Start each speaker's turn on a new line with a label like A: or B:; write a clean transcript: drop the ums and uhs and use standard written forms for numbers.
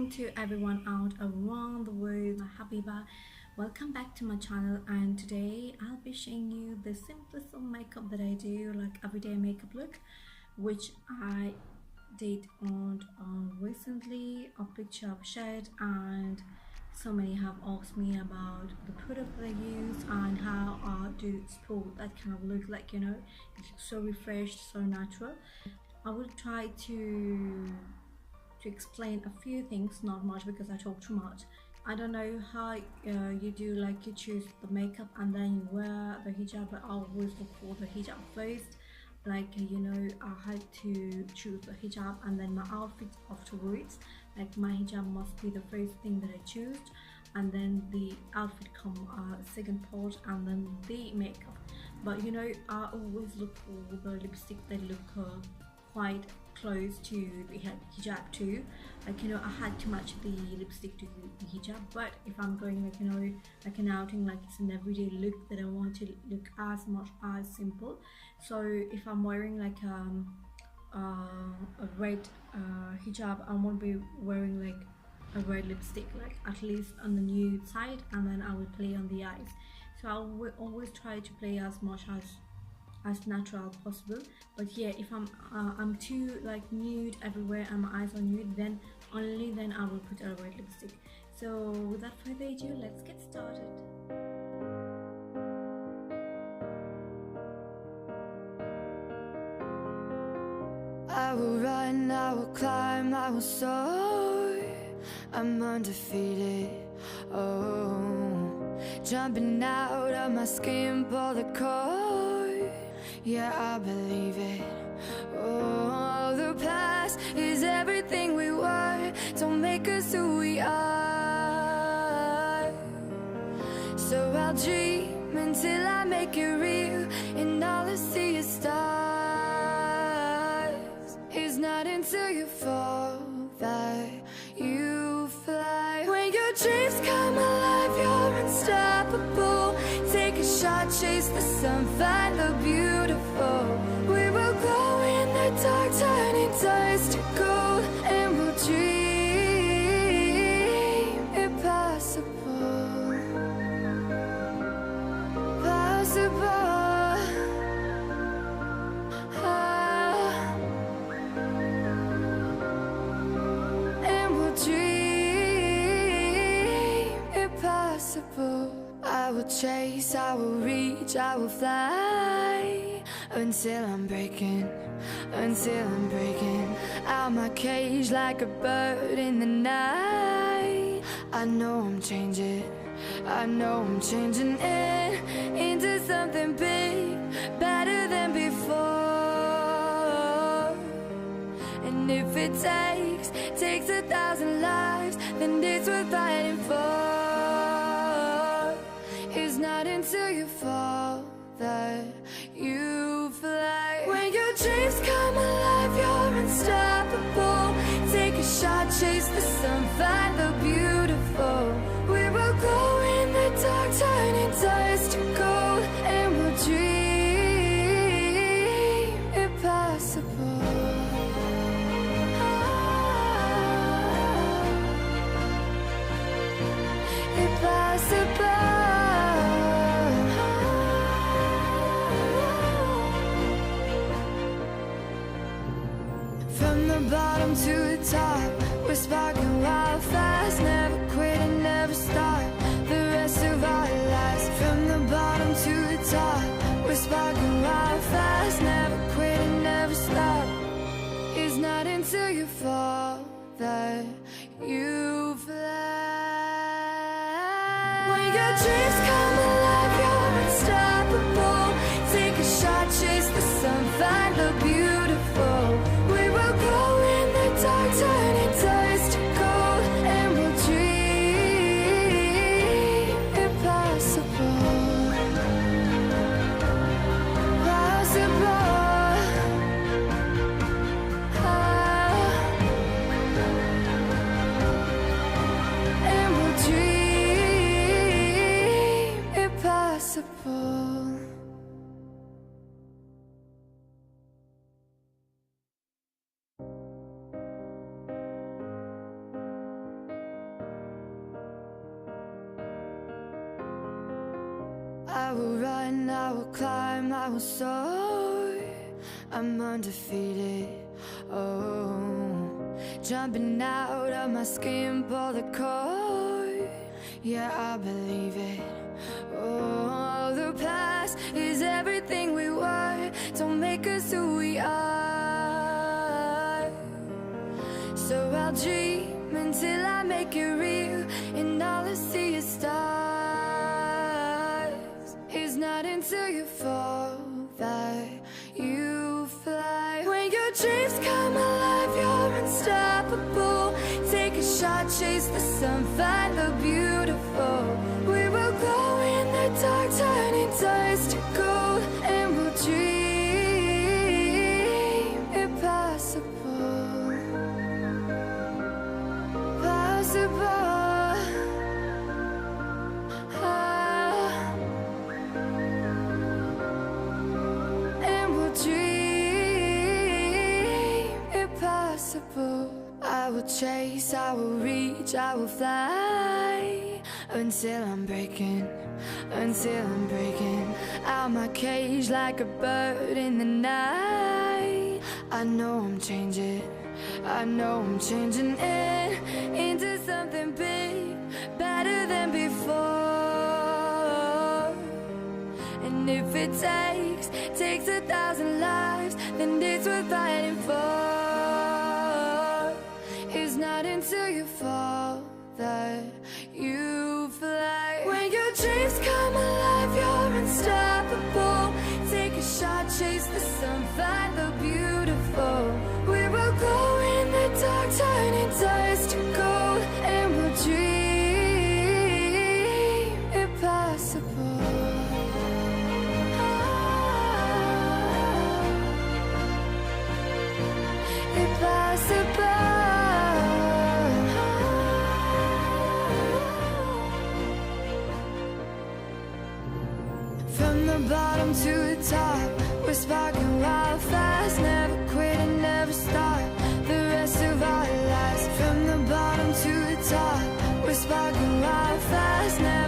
A: morning to everyone out around the world. Habiba, welcome back to my channel, and today I'll be showing you the simplest of makeup that I do, like everyday makeup look, which I did on recently. A picture I've shared, and so many have asked me about the product that I use and how I do sport that kind of look, like it looks so refreshed, so natural. I will try to explain a few things, not much because I talk too much. I don't know how you do, like you choose the makeup and then you wear the hijab, but I always look for the hijab first. Like I had to choose the hijab and then my outfit afterwards. Like my hijab must be the first thing that I choose, and then the outfit come second part, and then the makeup. But I always look for the lipstick that look quite close to the hijab too. Like I had to match the lipstick to the hijab, but if I'm going like an outing, like it's an everyday look that I want to look as much as simple. So if I'm wearing like a red hijab, I won't be wearing like a red lipstick, like at least on the nude side, and then I will play on the eyes. So I will always try to play as much as natural as possible. But yeah, if I'm too like nude everywhere and my eyes are nude, then only then I will put a red lipstick. So without further ado, let's get started.
B: I will run, I will climb, I will soar. I'm undefeated. Oh, jumping out of my skin, pull the cord. Yeah, I believe it. Oh, the past is everything we were. Don't make us who we are. So I'll dream until I make it real, and all I see is stars. It's not until you fall that you fly. When your dreams come alive, you're unstoppable. Take a shot, chase the sun, find the beautiful. We will glow in the dark, turning dust to gold, and we'll dream impossible. Possible. And we'll dream impossible. I will chase, I will reach, I will fly until I'm breaking out my cage like a bird in the night. I know I'm changing into something big, better than before. And if it takes 1,000 lives, then it's worth fighting for. It's not until you fall that you fly. When your dreams come alive, you're unstoppable. Take a shot, chase the sun, find the beautiful. We will glow in the dark, turning dust to gold, and we'll dream impossible. Impossible. From the bottom to the top, we're sparking wild fast. Never quit and never stop the rest of our lives. From the bottom to the top, we're sparking wild fast. Never quit and never stop. It's not until you fall that you fly. When your dreams come alive, you're unstoppable. Take a shot, chase the sun, find the beautiful. We will glow in the dark, turning dust to gold, and we'll dream impossible. Possible. And we'll dream impossible. I will run, I will climb, I will soar. I'm undefeated, oh. Jumping out of my skin, pull the cord. Yeah, I believe it. Oh, the past is everything we were. Don't make us who we are. So I'll dream until I make it real, and all I see is stars. It's not until you fall that you fly. When your dreams come alive, you're unstoppable. Take a shot, chase the sun, find the beautiful. We will glow in the dark, turning dust to gold, and we'll dream impossible. Possible. And we'll dream impossible. I will chase, I will reach, I will fly until I'm breaking, until I'm breaking out my cage like a bird in the night. I know I'm changing, I know I'm changing it into something big, better than before. And if it takes 1,000 lives, then it's worth fighting for. It's not until you fall that you fly. When your dreams come alive, you're unstoppable. Take a shot, chase the sun, find the beautiful. We will go in the dark, turning dust to gold, and we'll dream impossible. Impossible. From the bottom to the top, we're sparking wild fast. Never quit and never stop the rest of our lives. From the bottom to the top, we're sparking wild fast. Never